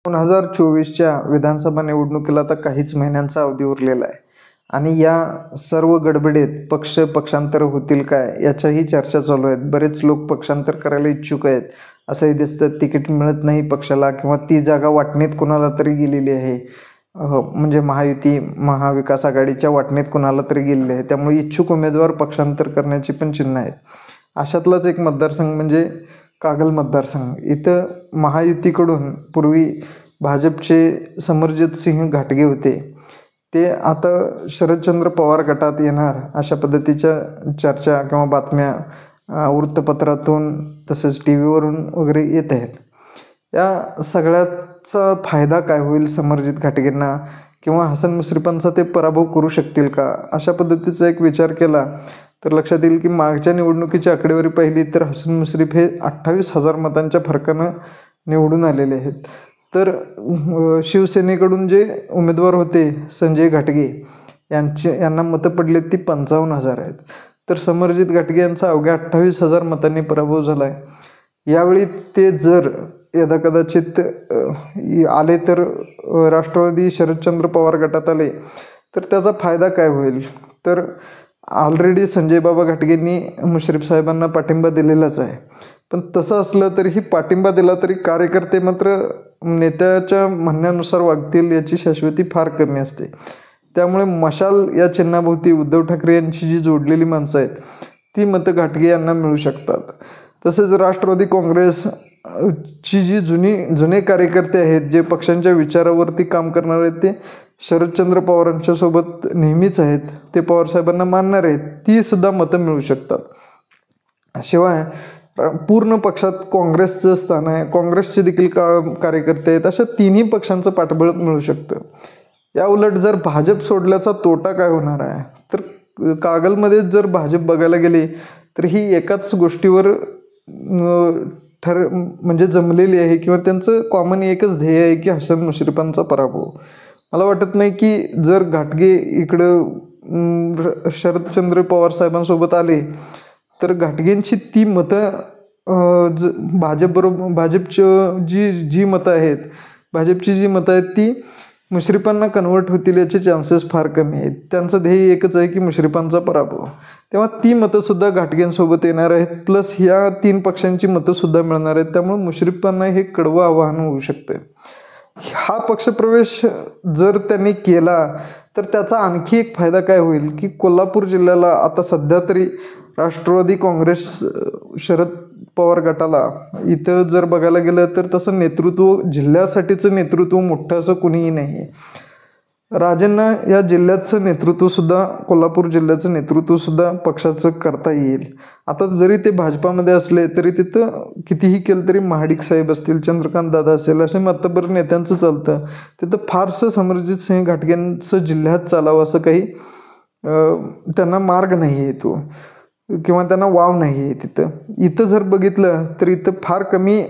2024च्या विधानसभा निवडणुकीला आता काहीच महिन्यांचा अवधी उरलेला आहे आणि या सर्व गडबडीत पक्षांतर होतील काय याच्याही चर्चा चालू आहेत. बरेच लोक पक्षांतर करायला इच्छुक आहेत. असंही दिसतं तिकीट मिळत नाही पक्षाला किंवा ती जागा वाटणीत कुणाला तरी गेलेली आहे. म्हणजे महायुती महाविकास आघाडीच्या वाटणीत कुणाला तरी गेलेली आहे. त्यामुळे इच्छुक उमेदवार पक्षांतर करण्याची पण चिन्ह आहेत. अशातलाच एक मतदारसंघ म्हणजे कागल मतदारसंघ. इथं महायुतीकडून पूर्वी भाजपचे समरजित सिंह घाटगे होते. ते आता शरदचंद्र पवार गटात येणार अशा पद्धतीच्या चर्चा किंवा बातम्या वृत्तपत्रातून तसेच टी व्हीवरून वगैरे येत आहेत. या सगळ्याचा फायदा काय होईल समरजित घाटगेंना किंवा हसन मुश्रीफांचा ते पराभव करू शकतील का अशा पद्धतीचा एक विचार केला तर लक्षात येईल की मागच्या निवडणुकीची आकडेवारी पाहिली तर हसन मुश्रीफ हे 28,000 मतांच्या फरकानं निवडून आलेले आहेत. तर शिवसेनेकडून जे उमेदवार होते संजय घाटगे यांना मतं पडले ती 55,000 आहेत. तर समरजित घाटगे यांचा अवघ्या 28,000 मतांनी पराभव झाला आहे. यावेळी ते जर यदाकदाचित आले तर राष्ट्रवादी शरदचंद्र पवार गटात आले तर त्याचा फायदा काय होईल. तर ऑलरेडी संजय बाबा घाटगेंनी मुश्रीफ साहेबांना पाठिंबा दिलेलाच आहे. पण तसं असलं तरीही पाठिंबा दिला तरी कार्यकर्ते मात्र नेत्याच्या म्हणण्यानुसार वागतील याची शाश्वती फार कमी असते. त्यामुळे मशाल या चिन्हाभोवती उद्धव ठाकरे यांची जी जोडलेली माणसं आहेत ती मतं घाटगे यांना मिळू शकतात. तसेच राष्ट्रवादी काँग्रेसची जी जुने कार्यकर्ते आहेत जे पक्षांच्या विचारावरती काम करणार आहेत ते शरदचंद्र पवारांच्या सोबत नेहमीच आहेत. ते पवारसाहेबांना मानणार आहेत. ती सुद्धा मतं मिळू शकतात. शिवाय पूर्ण पक्षात काँग्रेसचं स्थान आहे. काँग्रेसचे देखील कार्यकर्ते आहेत. अशा तिन्ही पक्षांचं पाठबळ मिळू शकतं. या उलट जर भाजप सोडल्याचा तोटा काय होणार आहे तर कागलमध्ये जर भाजप बघायला गेली तर ही एकाच गोष्टीवर म्हणजे जमलेली आहे किंवा त्यांचं कॉमन एकच ध्येय आहे की हसन मुश्रीफांचा पराभव. मला वाटत नाही की जर घाटगे इकडं शरदचंद्र पवार साहेबांसोबत आले तर घाटगेंची ती मतं भाजपची जी मतं आहेत ती मुश्रीफांना कन्वर्ट होतील याचे चान्सेस फार कमी आहेत. त्यांचं ध्येय एकच आहे की मुश्रीफांचा पराभव. तेव्हा ती मतंसुद्धा घाटगेंसोबत येणार आहेत. प्लस ह्या 3 पक्षांची मतंसुद्धा मिळणार आहेत. त्यामुळे मुश्रीफांना हे कडवं आव्हान होऊ शकतं. हा पक्षप्रवेश जर त्यांनी केला तर त्याचा आणखी एक फायदा काय होईल की कोल्हापूर जिल्ह्याला आता सध्या तरी राष्ट्रवादी काँग्रेस शरद पवार गटाला इथं जर बघायला गेलं तर तसं नेतृत्व जिल्ह्यासाठीचं नेतृत्व मोठं असं कुणीही नाही आहे. राजेंना या जिल्ह्याचं नेतृत्वसुद्धा कोल्हापूर जिल्ह्याचं नेतृत्वसुद्धा पक्षाचं करता येईल. आता जरी ते भाजपामध्ये असले तरी तिथं कितीही केलं तरी महाडिक साहेब असतील चंद्रकांत दादा असेल असे मातब्बर नेत्यांचं चालतं. तिथं फारसं समरजित सिंह घाटगेंचं जिल्ह्यात चालावं असं काही त्यांना मार्ग नाही आहे तो किंवा त्यांना वाव नाही आहे. इथं जर बघितलं तर इथं फार कमी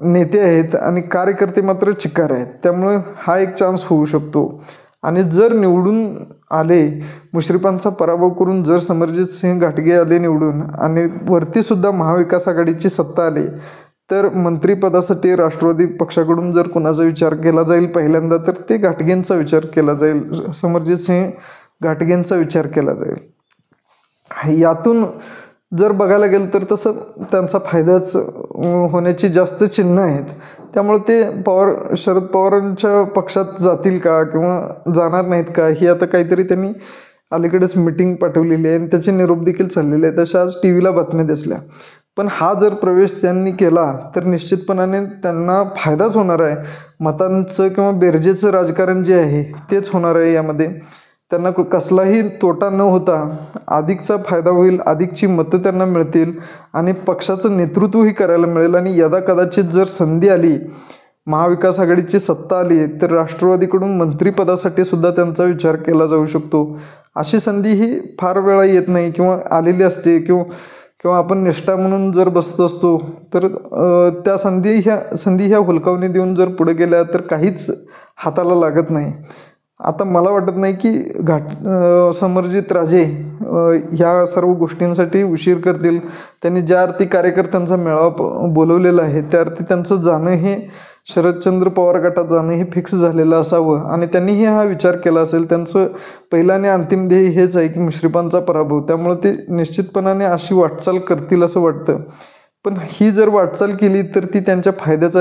नेते आहेत आणि कार्यकर्ते मात्र चिक्कार आहेत. त्यामुळे हा एक चान्स होऊ शकतो. आणि जर निवडून आले मुश्रीफांचा पराभव करून जर समरजित सिंह घाटगे आले निवडून आणि वरतीसुद्धा महाविकास आघाडीची सत्ता आली तर मंत्रिपदासाठी राष्ट्रवादी पक्षाकडून जर कुणाचा विचार केला जाईल पहिल्यांदा तर ते घाटगेंचा विचार केला जाईल. समरजित सिंह घाटगेंचा विचार केला जाईल. यातून जर बघायला गेलं तर तसं त्यांचा फायदाच होण्याची जास्त चिन्ह आहेत. त्यामुळे ते शरद पवारांच्या पक्षात जातील का किंवा जाणार नाहीत का ही आता काहीतरी त्यांनी अलीकडेच मिटिंग पाठवलेली आहे आणि त्याचे निरोप देखील चाललेले आहेत. तशा आज टी व्हीला बातम्या दिसल्या. पण हा जर प्रवेश त्यांनी केला तर निश्चितपणाने त्यांना फायदाच होणार आहे. मतांचं किंवा बेरजेचं राजकारण जे आहे तेच होणार आहे. यामध्ये त्यांना कसलाही तोटा न होता अधिकचा फायदा होईल. अधिकची मतं त्यांना मिळतील आणि पक्षाचं नेतृत्वही करायला मिळेल. आणि यदाकदाचित जर संधी आली महाविकास आघाडीची सत्ता आली तर राष्ट्रवादीकडून मंत्रिपदासाठी सुद्धा त्यांचा विचार केला जाऊ शकतो. अशी संधी ही फार वेळा येत नाही किंवा आलेली असते किंवा आपण निष्ठा म्हणून जर बसत असतो तर त्या संधी ह्या हुलकावणी देऊन जर पुढे गेल्या तर काहीच हाताला लागत नाही. आता मला वाटत नाही की समरजित राजे ह्या सर्व गोष्टींसाठी उशीर करतील. त्यांनी ज्या अर्थी कार्यकर्त्यांचा मेळावा बोलवलेला आहे त्या अर्थी त्यांचं जाणं हे शरदचंद्र पवार गटात जाणं हे फिक्स झालेलं असावं आणि त्यांनीही हा विचार केला असेल. त्यांचं पहिलं आणि अंतिम ध्येय हेच आहे की मुश्रीफांचा पराभव. त्यामुळे ते निश्चितपणाने अशी वाटचाल करतील असं वाटतं. पण ही जर वाटचाल केली तर ती त्यांच्या फायद्याचा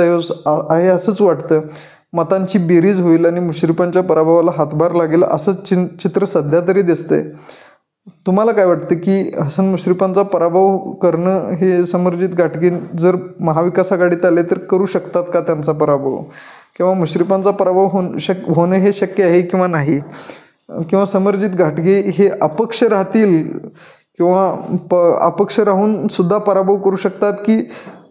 आहे असंच वाटतं. मतांची बेरीज होईल आणि मुश्रीफांच्या पराभवाला हातभार लागेल असं चित्र सध्या तरी दिसतंय. तुम्हाला काय वाटतं की हसन मुश्रीफांचा पराभव करणं हे समरजित घाटगे जर महाविकास आघाडीत आले तर करू शकतात का त्यांचा पराभव, किंवा मुश्रीफांचा पराभव होणं हे शक्य आहे किंवा नाही, किंवा समरजित घाटगे हे अपक्ष राहतील किंवा अपक्ष राहून सुद्धा पराभव करू शकतात, की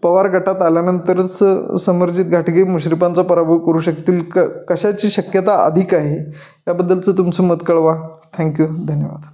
पवार गटात आल्यानंतरच समरजित घाटगे मुश्रीफांचा पराभव करू शकतील, कशाची शक्यता अधिक आहे याबद्दलचं तुमचं मत कळवा. थँक्यू, धन्यवाद.